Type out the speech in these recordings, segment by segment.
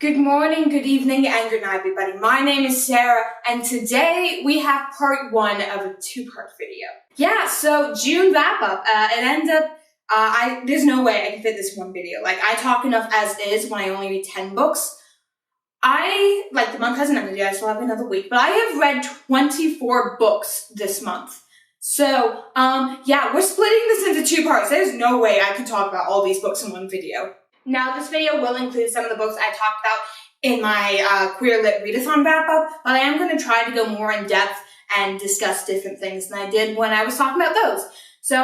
Good morning, good evening, and good night, everybody. My name is Sarah, and today we have part one of a two-part video. Yeah, so June wrap-up. It ends up, there's no way I can fit this in one video. Like, I talk enough as is when I only read 10 books. The month hasn't ended yet, I still have another week, but I have read 24 books this month. So, yeah, we're splitting this into two parts. There's no way I could talk about all these books in one video. Now, this video will include some of the books I talked about in my Queer Lit Readathon wrap-up, but I am going to try to go more in depth and discuss different things than I did when I was talking about those. So,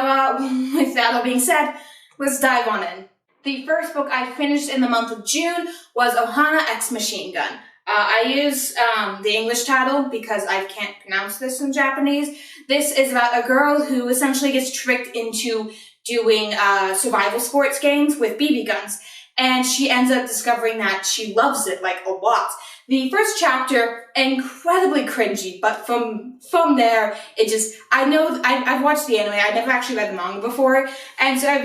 with that all being said, let's dive on in. The first book I finished in the month of June was Ohana X Machine Gun. I use the English title because I can't pronounce this in Japanese. This is about a girl who essentially gets tricked into doing survival sports games with BB guns. And she ends up discovering that she loves it, like, a lot. The first chapter, incredibly cringy, but from there, it just, I've watched the anime, I never actually read the manga before, and so I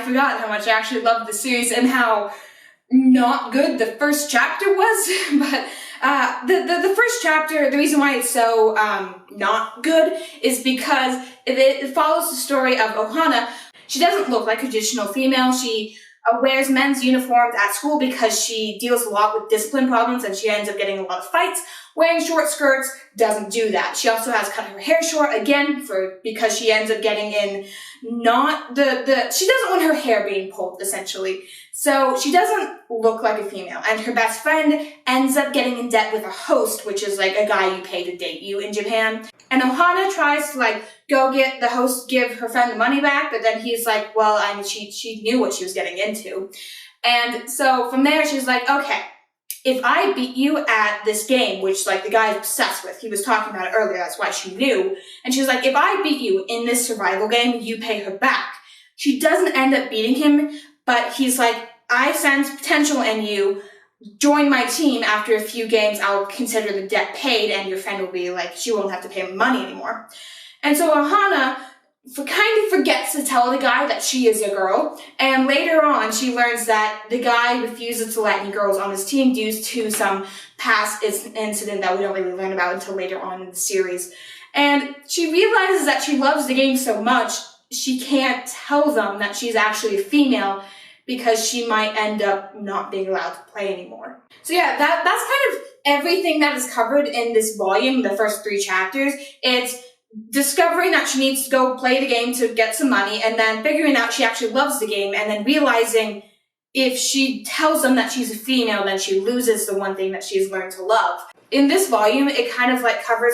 forgot how much I actually loved the series and how not good the first chapter was, but the first chapter, the reason why it's so not good is because it follows the story of Ohana. She doesn't look like a traditional female. She wears men's uniforms at school because she deals a lot with discipline problems and she ends up getting a lot of fights. Wearing short skirts doesn't do that. She also has cut her hair short, again, because she ends up getting in she doesn't want her hair being pulled, essentially. So she doesn't look like a female. And her best friend ends up getting in debt with a host, which is like a guy you pay to date you in Japan. And Ohana tries to go get the host, give her friend the money back, but then he's like, well, she knew what she was getting into. And so from there, she's like, okay, if I beat you at this game, which the guy's obsessed with, he was talking about it earlier, that's why she knew. And she was like, if I beat you in this survival game, you pay her back. She doesn't end up beating him, but he's like, I sense potential in you. Join my team. After a few games, I'll consider the debt paid, and your friend will be like, she won't have to pay him money anymore. And so Ohana kind of forgets to tell the guy that she is a girl, and later on she learns that the guy refuses to let any girls on his team due to some past incident that we don't really learn about until later on in the series. And she realizes that she loves the game so much, she can't tell them that she's actually a female because she might end up not being allowed to play anymore. So yeah, that's kind of everything that is covered in this volume, the first 3 chapters. It's discovering that she needs to go play the game to get some money, and then figuring out she actually loves the game, and then realizing if she tells them that she's a female, then she loses the one thing that she's learned to love. In this volume, it kind of covers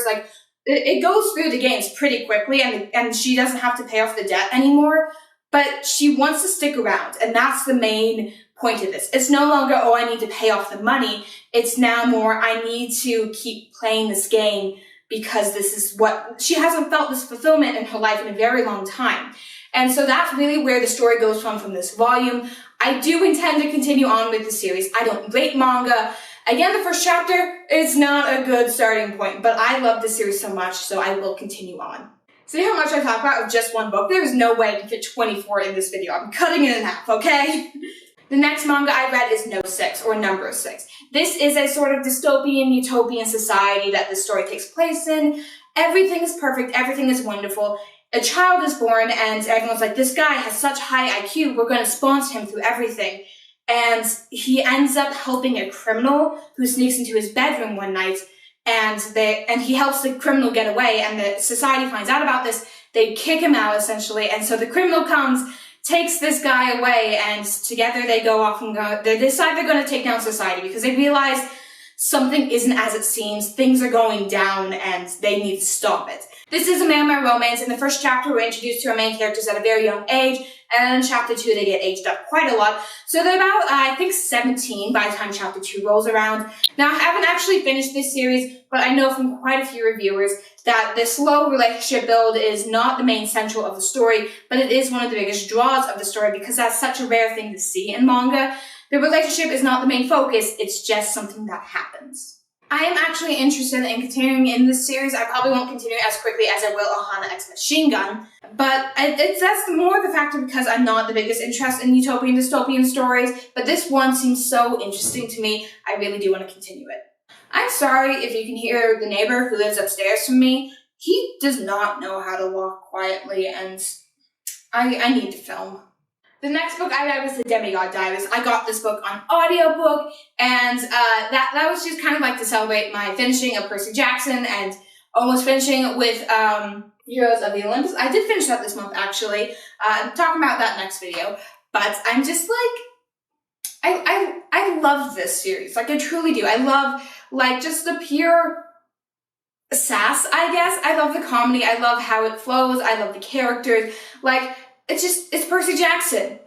it goes through the games pretty quickly, and she doesn't have to pay off the debt anymore, but she wants to stick around, and that's the main point of this. It's no longer, oh, I need to pay off the money. It's now more, I need to keep playing this game because this is what, she hasn't felt this fulfillment in her life in a very long time. And so that's really where the story goes from this volume. I do intend to continue on with the series. I don't rate manga. Again, the first chapter is not a good starting point, but I love the series so much, so I will continue on. See how much I talk about of just one book? There is no way I can fit 24 in this video. I'm cutting it in half, okay? The next manga I read is No 6, or Number 6. This is a sort of dystopian, utopian society that this story takes place in. Everything is perfect, everything is wonderful. A child is born, and everyone's like, this guy has such high IQ, we're going to sponsor him through everything. And he ends up helping a criminal who sneaks into his bedroom one night, and he helps the criminal get away, and the society finds out about this. They kick him out, essentially, and so the criminal comes, takes this guy away, and together they go off and they decide they're going to take down society because they realize something isn't as it seems, things are going down, and they need to stop it. This is a man-man romance. In the first chapter, we're introduced to our main characters at a very young age, and in chapter 2, they get aged up quite a lot. So they're about, I think, 17 by the time chapter 2 rolls around. Now, I haven't actually finished this series, but I know from quite a few reviewers that the slow relationship build is not the main central of the story, but it is one of the biggest draws of the story because that's such a rare thing to see in manga. The relationship is not the main focus, it's just something that happens. I am actually interested in continuing in this series. I probably won't continue as quickly as I will Ohana X Machine Gun, but that's more the factor because I'm not the biggest interest in utopian dystopian stories, but this one seems so interesting to me, I really do want to continue it. I'm sorry if you can hear the neighbor who lives upstairs from me. He does not know how to walk quietly, and I need to film. The next book I read was The Demigod Diaries. I got this book on audiobook, and that was just kind of like to celebrate my finishing of Percy Jackson and almost finishing with Heroes of the Olympus. I did finish that this month, actually. I'm talking about that next video. But I'm just like, I love this series. Like, I truly do. I love, like, just the pure sass, I guess. I love the comedy. I love how it flows. I love the characters. Like, it's Percy Jackson.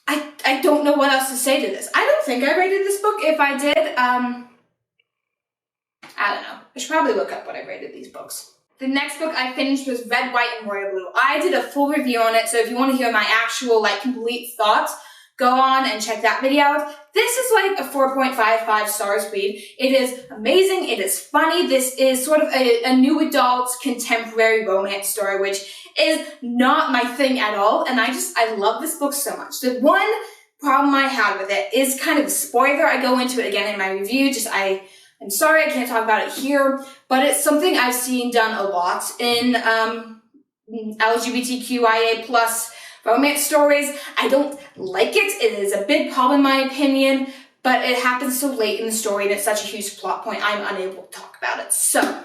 I don't know what else to say to this. I don't think I rated this book. If I did, I don't know. I should probably look up what I rated these books. The next book I finished was Red, White, and Royal Blue. I did a full review on it, so if you want to hear my actual, like, complete thoughts, go on and check that video out. This is like a 4.55 stars read. It is amazing. It is funny. This is sort of a new adult contemporary romance story, which is not my thing at all. And I love this book so much. The one problem I had with it is kind of a spoiler. I go into it again in my review. I'm sorry I can't talk about it here, but it's something I've seen done a lot in LGBTQIA plus romance stories. I don't like it. It is a big problem in my opinion, but it happens so late in the story and it's such a huge plot point, I'm unable to talk about it. So,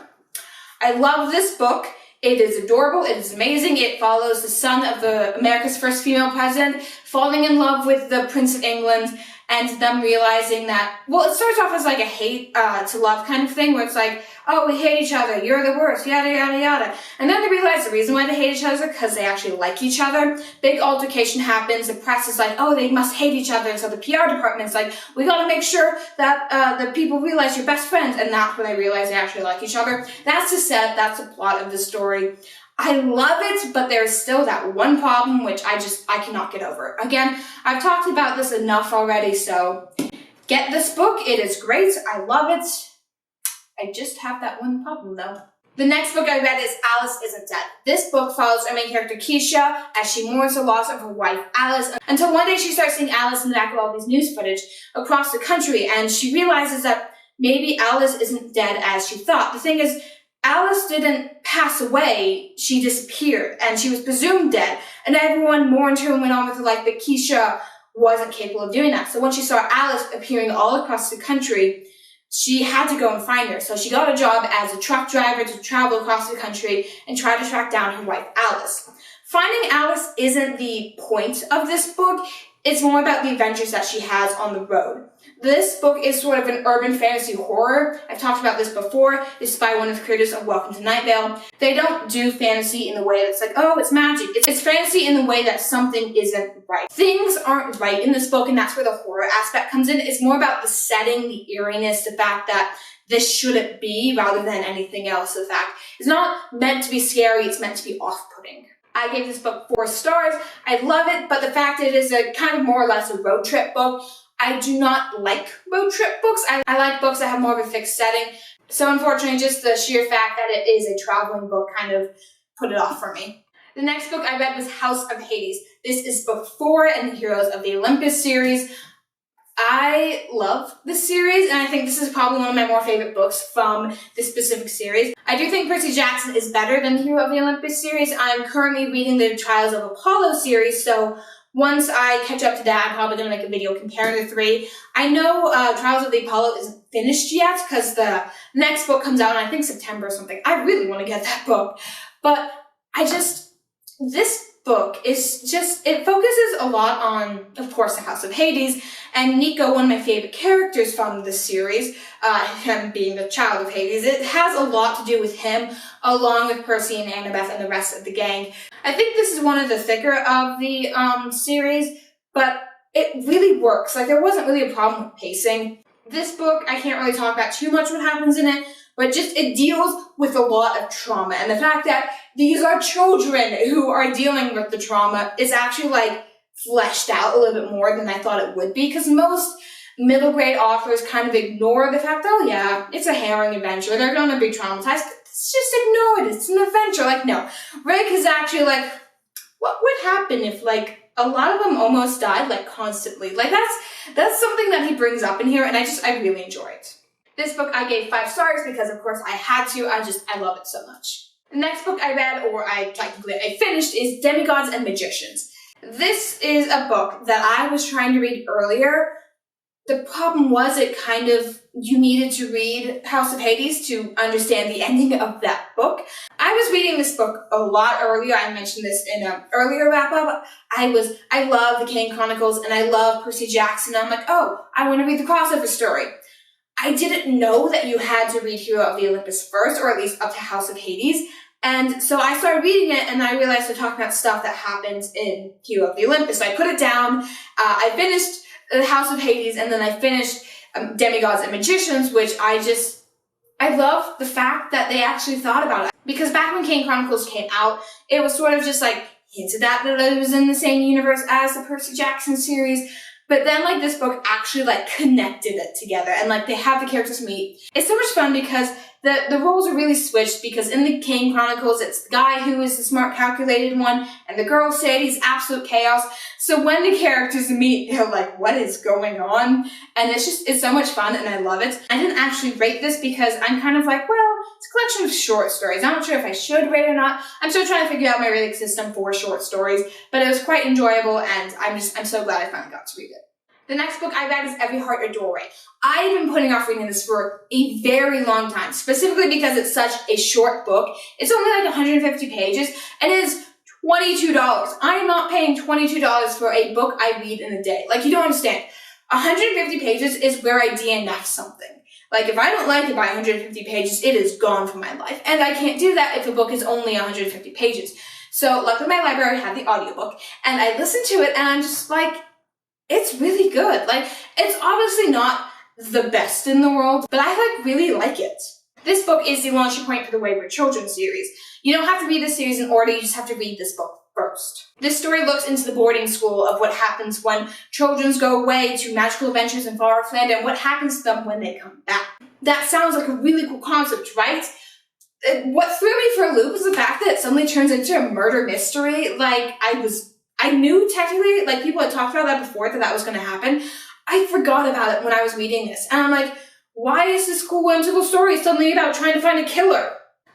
I love this book. It is adorable. It is amazing. It follows the son of America's first female president falling in love with the Prince of England and them realizing that, well, it starts off as like a hate to love kind of thing where it's like, oh, we hate each other, you're the worst, yada, yada, yada. And then they realize the reason why they hate each other is because they actually like each other. Big altercation happens. The press is like, oh, they must hate each other. And so the PR department's like, we gotta make sure that the people realize you're best friends. And that's when they realize they actually like each other. That's the set. That's the plot of the story. I love it, but there's still that one problem which I cannot get over. Again, I've talked about this enough already, so get this book. It is great. I love it. I just have that one problem, though. The next book I read is Alice Isn't Dead. This book follows our main character Keisha as she mourns the loss of her wife Alice until one day she starts seeing Alice in the back of all these news footage across the country, and she realizes that maybe Alice isn't dead as she thought. The thing is, Alice didn't pass away, she disappeared, and she was presumed dead, and everyone mourned her and went on with her life, but Keisha wasn't capable of doing that. So when she saw Alice appearing all across the country, she had to go and find her. So she got a job as a truck driver to travel across the country and try to track down her wife, Alice. Finding Alice isn't the point of this book, it's more about the adventures that she has on the road. This book is sort of an urban fantasy horror. I've talked about this before. This is by one of the creators of Welcome to Night Vale. They don't do fantasy in the way that's like, oh, it's magic. It's fantasy in the way that something isn't right. Things aren't right in this book, and that's where the horror aspect comes in. It's more about the setting, the eeriness, the fact that this shouldn't be rather than anything else. The fact it's not meant to be scary, it's meant to be off-putting. I gave this book 4 stars. I love it, but the fact that it is a kind of more or less a road trip book, I do not like road trip books. I like books that have more of a fixed setting. So unfortunately, just the sheer fact that it is a traveling book kind of put it off for me. The next book I read was House of Hades. This is book 4 in the Heroes of the Olympus series. I love this series, and I think this is probably one of my more favorite books from this specific series. I do think Percy Jackson is better than the Hero of the Olympus series. I'm currently reading the Trials of Apollo series, so once I catch up to that, I'm probably going to make a video comparing the 3. I know Trials of the Apollo isn't finished yet because the next book comes out in, I think, September or something. I really want to get that book. But this book is just, it focuses a lot on, of course, the House of Hades, and Nico, one of my favorite characters from this series, him being the child of Hades. It has a lot to do with him, along with Percy and Annabeth and the rest of the gang. I think this is one of the thicker of the series, but it really works. Like, there wasn't really a problem with pacing. This book, I can't really talk about too much what happens in it, but just it deals with a lot of trauma. And the fact that these are children who are dealing with the trauma is actually, like, fleshed out a little bit more than I thought it would be, because most middle grade authors kind of ignore the fact, oh yeah, it's a harrowing adventure, they're gonna be traumatized, let's just ignore it, it's an adventure. Like, no. Rick is actually like, what would happen if, like, a lot of them almost died, like, constantly? Like, that's something that he brings up in here, and I really enjoy it. This book I gave 5 stars because, of course, I had to. I love it so much. The next book I read, or I finished, is Demigods and Magicians. This is a book that I was trying to read earlier. The problem was you needed to read House of Hades to understand the ending of that book. I was reading this book a lot earlier. I mentioned this in an earlier wrap-up. I love the Kane Chronicles and I love Percy Jackson. I'm like, oh, I want to read the crossover story. I didn't know that you had to read Hero of the Olympus first, or at least up to House of Hades. And so I started reading it, and I realized they're talking about stuff that happens in Hero of the Olympus. So I put it down. I finished the House of Hades, and then I finished Demigods and Magicians, which I love the fact that they actually thought about it. Because back when Kane Chronicles came out, it was sort of just like hinted at that it was in the same universe as the Percy Jackson series. But then, like, this book actually, like, connected it together, and, like, they have the characters meet. It's so much fun because the roles are really switched, because in the Kane Chronicles, it's the guy who is the smart, calculated one, and the girl Sadie's absolute chaos. So when the characters meet, they're like, what is going on? And it's so much fun, and I love it. I didn't actually rate this because I'm kind of like, well, it's a collection of short stories. I'm not sure if I should rate it or not. I'm still trying to figure out my rating system for short stories, but it was quite enjoyable, and I'm so glad I finally got to read it. The nenext book I read is Every Heart a Doorway. I've been putting off reading this for a very long time, specifically because it's such a short book. It's only like 150 pages, and it is $22. I am not paying $22 for a book I read in a day. Like, you don't understand. 150 pages is where I DNF something. Like, if I don't like it by 150 pages, it is gone from my life. And I can't do that if a book is only 150 pages. So, luckily my library had the audiobook, and I listened to it, and I'm just like, it's really good. Like, it's obviously not the best in the world, but I, really like it. This book is the launching point for the Wayward Children series. You don't have to read this series in order, you just have to read this book first. This story looks into the boarding school of what happens when children go away to magical adventures in far off land and what happens to them when they come back. That sounds like a really cool concept, right? What threw me for a loop is the fact that it suddenly turns into a murder mystery. Like, I knew technically, like, people had talked about that before, that was going to happen. I forgot about it when I was reading this. And I'm like, why is this cool whimsical story suddenly about trying to find a killer?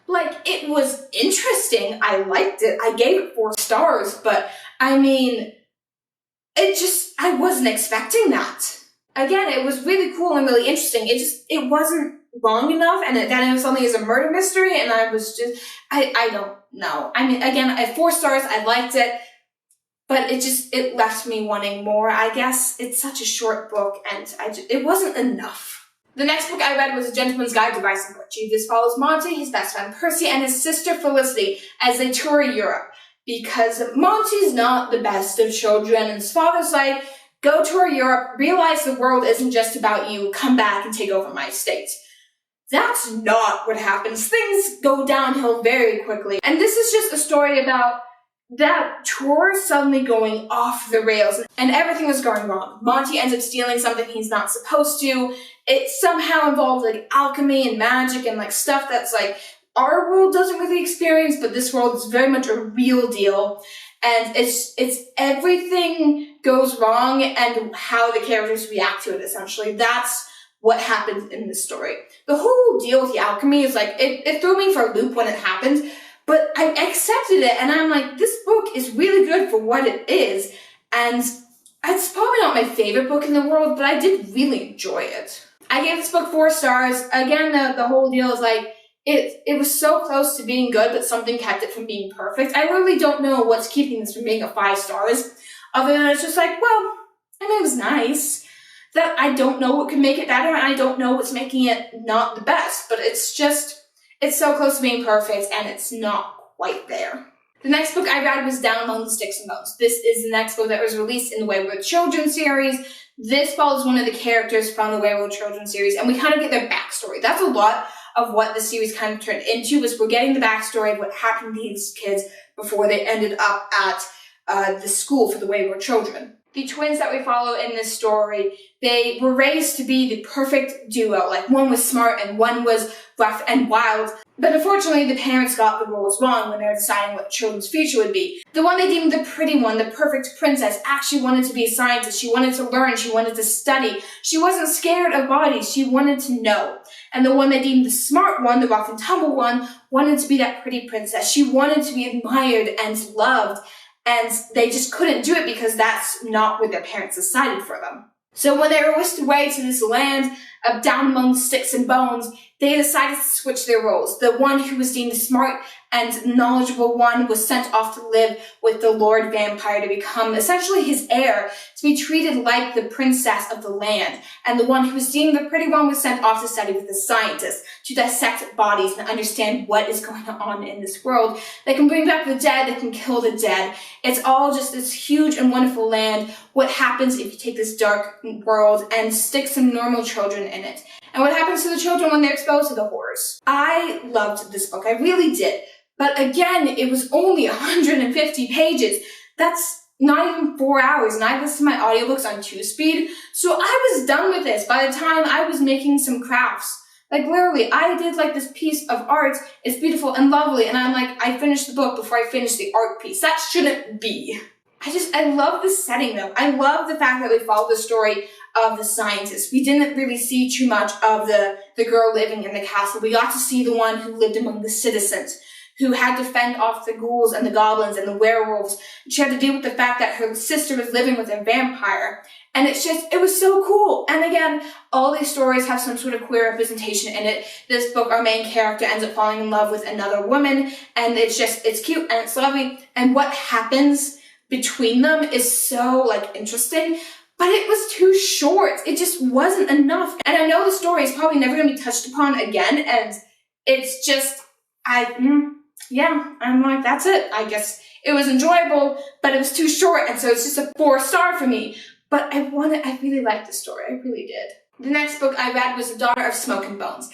Like, it was interesting. I liked it. I gave it 4 stars, but I mean, I wasn't expecting that. Again, it was really cool and really interesting. It wasn't long enough, and then it was suddenly as a murder mystery, and I was just, I don't know. I mean, again, at 4 stars, I liked it. But it left me wanting more, I guess. It's such a short book, and it wasn't enough. The next book I read was A Gentleman's Guide to Vice and Virtue. This follows Monty, his best friend Percy, and his sister Felicity as they tour Europe. Because Monty's not the best of children, and his father's like, go tour Europe, realize the world isn't just about you, come back and take over my estate. That's not what happens. Things go downhill very quickly. And this is just a story about that tour suddenly going off the rails, and everything is going wrong. Monty ends up stealing something he's not supposed to. It somehow involved, like, alchemy and magic and, like, stuff that's, like, our world doesn't really experience, but this world is very much a real deal. And it's everything goes wrong and how the characters react to it, essentially. That's what happens in this story. The whole deal with the alchemy is, like, it threw me for a loop when it happened. But I accepted it, and I'm like, this book is really good for what it is, and it's probably not my favorite book in the world, but I did really enjoy it. I gave this book 4 stars. Again, the whole deal is like, it was so close to being good, but something kept it from being perfect. I really don't know what's keeping this from being a 5 stars, other than it's just like, well, I mean, it was nice. That I don't know what could make it better, and I don't know what's making it not the best, but it's so close to being perfect, and it's not quite there. The next book I read was Down Among the Sticks and Bones. This is the next book that was released in the Wayward Children series. This follows one of the characters from the Wayward Children series, and we kind of get their backstory. That's a lot of what the series kind of turned into, was we're getting the backstory of what happened to these kids before they ended up at the school for the Wayward Children. The twins that we follow in this story, they were raised to be the perfect duo. Like, one was smart and one was rough and wild. But unfortunately, the parents got the roles wrong when they were deciding what the children's future would be. The one they deemed the pretty one, the perfect princess, actually wanted to be a scientist. She wanted to learn. She wanted to study. She wasn't scared of bodies. She wanted to know. And the one they deemed the smart one, the rough and tumble one, wanted to be that pretty princess. She wanted to be admired and loved. And they just couldn't do it because that's not what their parents decided for them. So when they were whisked away to this land down among sticks and bones, they decided to switch their roles. The one who was deemed the smart and knowledgeable one was sent off to live with the Lord Vampire to become essentially his heir, to be treated like the princess of the land. And the one who was deemed the pretty one was sent off to study with the scientists, to dissect bodies and understand what is going on in this world. They can bring back the dead, they can kill the dead. It's all just this huge and wonderful land. What happens if you take this dark world and stick some normal children in it? And what happens to the children when they're exposed to the horrors? I loved this book, I really did. But again, it was only 150 pages. That's not even 4 hours, and I listened to my audiobooks on 2-speed, so I was done with this by the time I was making some crafts. Like, literally, I did like this piece of art, it's beautiful and lovely, and I'm like, I finished the book before I finished the art piece. That shouldn't be. I love the setting though. I love the fact that we followed the story of the scientist. We didn't really see too much of the girl living in the castle. We got to see the one who lived among the citizens, who had to fend off the ghouls and the goblins and the werewolves. She had to deal with the fact that her sister was living with a vampire. And it was so cool. And again, all these stories have some sort of queer representation in it. This book, our main character ends up falling in love with another woman, and it's cute and it's lovely. And what happens between them is so, like, interesting. But it was too short. It just wasn't enough. And I know the story is probably never going to be touched upon again, and it's just, I'm like, that's it. I guess it was enjoyable, but it was too short, and so it's just a 4-star for me. But I really liked the story. I really did. The next book I read was The Daughter of Smoke and Bones.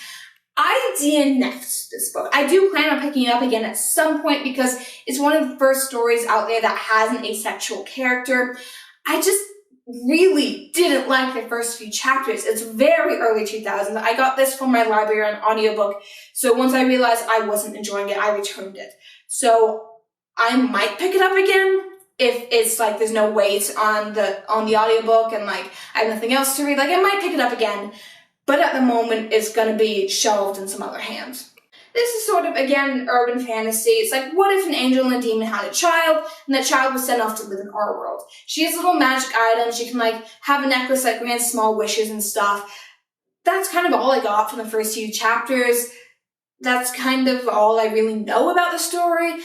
I DNF'd this book. I do plan on picking it up again at some point because it's one of the first stories out there that has an asexual character. I just really didn't like the first few chapters. It's very early 2000s. I got this from my library on audiobook, so once I realized I wasn't enjoying it, I returned it. So I might pick it up again if it's like there's no weight on the audiobook and like I have nothing else to read. Like, I might pick it up again, but at the moment it's gonna be shelved in some other hands. This is sort of, again, urban fantasy. It's like, what if an angel and a demon had a child, and that child was sent off to live in our world? She has little magic items. She can, like, have a necklace that grants small wishes and stuff. That's kind of all I got from the first few chapters. That's kind of all I really know about the story.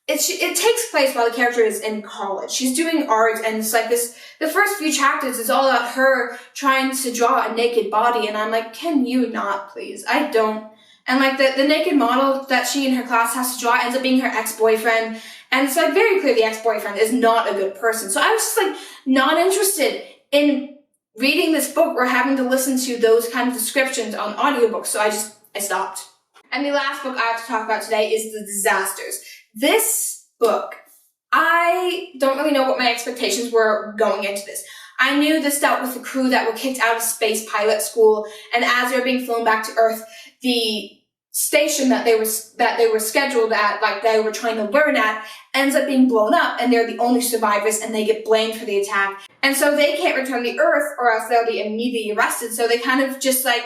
It takes place while the character is in college. She's doing art, and it's like this, the first few chapters is all about her trying to draw a naked body, and I'm like, can you not, please? I don't. And like the naked model that she in her class has to draw ends up being her ex-boyfriend. And it's like very clear the ex-boyfriend is not a good person. So I was just like not interested in reading this book or having to listen to those kind of descriptions on audiobooks. So I stopped. And the last book I have to talk about today is The Disasters. This book, I don't really know what my expectations were going into this. I knew this dealt with the crew that were kicked out of space pilot school, and as they were being flown back to Earth, the station that they were scheduled at, like they were trying to learn at, ends up being blown up, and they're the only survivors, and they get blamed for the attack. And so they can't return to Earth, or else they'll be immediately arrested. So they kind of just like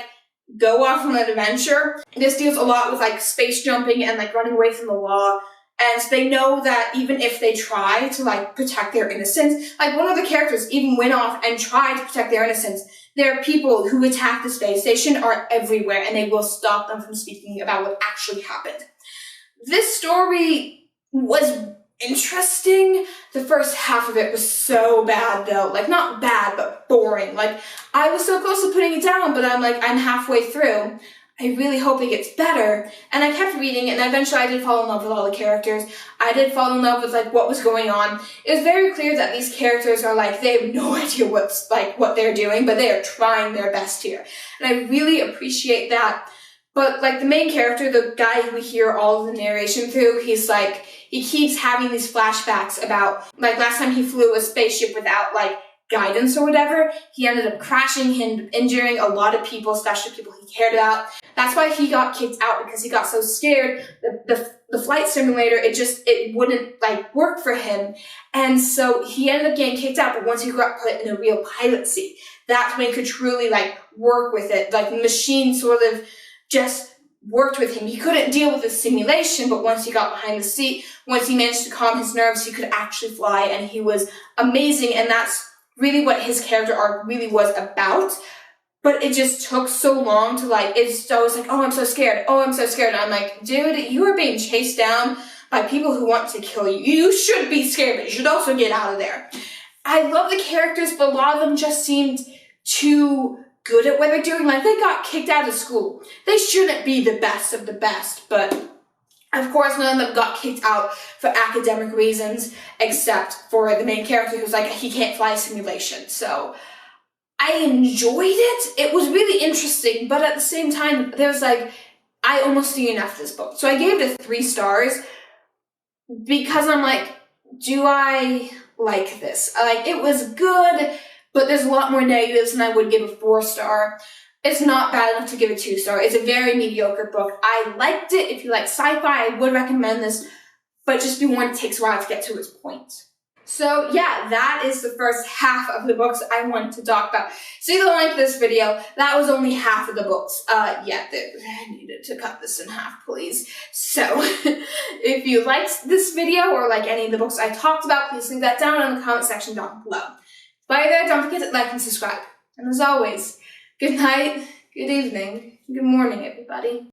go off on an adventure. This deals a lot with like space jumping and like running away from the law. And they know that even if they try to like protect their innocence, like one of the characters even went off and tried to protect their innocence. There are people who attack the space station are everywhere, and they will stop them from speaking about what actually happened. This story was interesting. The first half of it was so bad though. Like, not bad, but boring. Like, I was so close to putting it down, but I'm halfway through. I really hope it gets better. And I kept reading it, and eventually I did fall in love with all the characters. I did fall in love with like what was going on. It was very clear that these characters are like, they have no idea what they're doing, but they are trying their best here. And I really appreciate that. But like the main character, the guy who we hear all of the narration through, he's like, he keeps having these flashbacks about like last time he flew a spaceship without like guidance or whatever, he ended up crashing, injuring a lot of people, especially people he cared about. That's why he got kicked out, because he got so scared. The flight simulator, it wouldn't like work for him. And so he ended up getting kicked out, but once he got put in a real pilot seat, that's when he could truly like work with it. Like the machine sort of just worked with him. He couldn't deal with the simulation, but once he got behind the seat, once he managed to calm his nerves, he could actually fly, and he was amazing. And that's really what his character arc really was about. But it just took so long to like, it's always like, oh, I'm so scared. Oh, I'm so scared. And I'm like, dude, you are being chased down by people who want to kill you. You should be scared, but you should also get out of there. I love the characters, but a lot of them just seemed too good at what they're doing. Like, they got kicked out of school. They shouldn't be the best of the best, but of course, none of them got kicked out for academic reasons, except for the main character who's like, he can't fly a simulation. So I enjoyed it. It was really interesting, but at the same time, there's like, I almost DNF'd this book. So I gave it 3 stars because I'm like, do I like this? Like, it was good, but there's a lot more negatives than I would give a 4-star. It's not bad enough to give a 2-star. It's a very mediocre book. I liked it. If you like sci-fi, I would recommend this, but just be warned, it takes a while to get to its point. So yeah, that is the first half of the books I wanted to talk about. So you like this video, that was only half of the books. I needed to cut this in half, please. So, if you liked this video or like any of the books I talked about, please leave that down in the comment section down below. While you're there, don't forget to like and subscribe. And as always, good night, good evening, good morning, everybody.